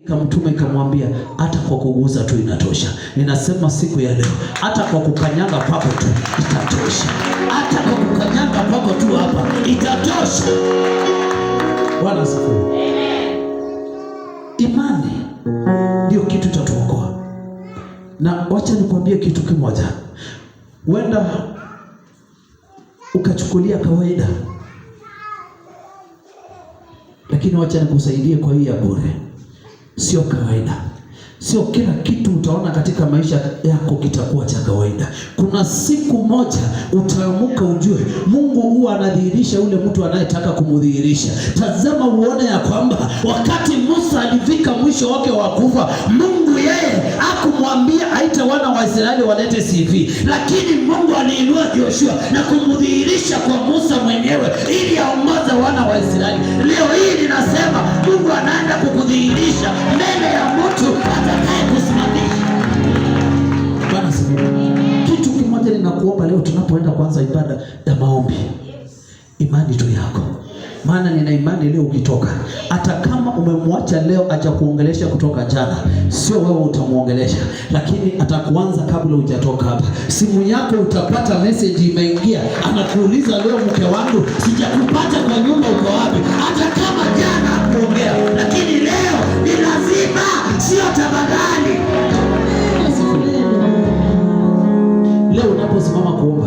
Mtume kamwambia hata kwa kuguza tu inatosha. Ninasema siku ya leo hata kwa kukanyaga kwako tu itatosha. Hata kwa kukanyaga kwako tu hapa itatosha. Bwana asifiwe. Imani ndio kitu cha tuokoa. Na wacha nikwambie kitu kimoja. Wenda ukachukulia kawaida, lakini wacha nikusaidie kwa hii ya bure. Sio kawaida. Sio kila kitu utaona katika maisha yako kitakuwa cha kawaida. Kuna siku moja utaamuka ujue Mungu huwa anadhihirisha ule mtu anayetaka kumdhihirisha. Tazama uone ya kwamba wakati Musa alifika mwisho wake wa kufa, Mungu yeye hakumwambia aita wana wa Israeli walete CV, lakini Mungu aliinua Joshua na kumdhihirisha kwa Musa mwenyewe ili aongoze wana wa Israeli. Leo hii ninasema Mungu anaenda kukudhihirisha mbele ya mtu atakaye kusimamisha. Bwana sifiwe. Kitu kimoja ninakuomba leo tunapoenda kwanza ibada ya maombi. Imani tu yako. Maana nina imani leo ukitoka, hata kama umemwacha leo hajakuongelesha kutoka jana, sio wewe utamuongelesha, lakini atakuanza kabla hujatoka hapa. Simu yako utapata message imeingia, anakuuliza leo mke wangu sijakupata kwa nyumba, uko wapi? Hata kama jana hakuongea, lakini leo ni lazima, sio tafadhali. Leo unaposimama kuomba,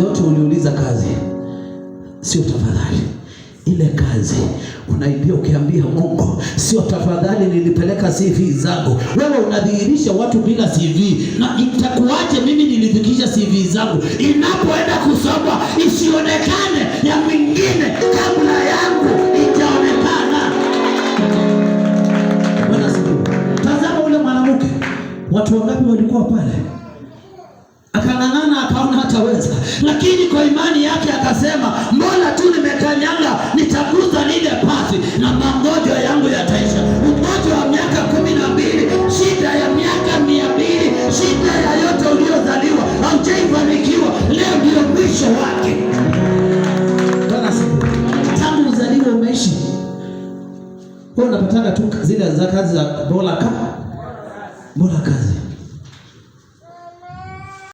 yote uliuliza kazi, sio tafadhali. Ile kazi unaibia ukiambia Mungu, sio tafadhali nilipeleka CV zangu. Wewe unadhihirisha watu bila CV, na itakuaje mimi nilifikisha CV zangu? Inapoenda kusoma isionekane ya mwingine kabla yangu itaonekana. Bwana siku. Tazama ule mwanamke, watu wangapi walikuwa pale? Akang'ang'ana akaona hataweza, lakini kwa imani yake akasema, mbona tu nimekanyanga nitaguza lile pasi na magonjwa yangu yataisha. Ugonjwa wa miaka 12, shida ya miaka 200, shida ya yote uliozaliwa haujaifanikiwa, leo ndio mwisho wake. Bwana siku. Tangu uzaliwe umeishi. Wewe unapatanga tu zile za kazi za bora kazi.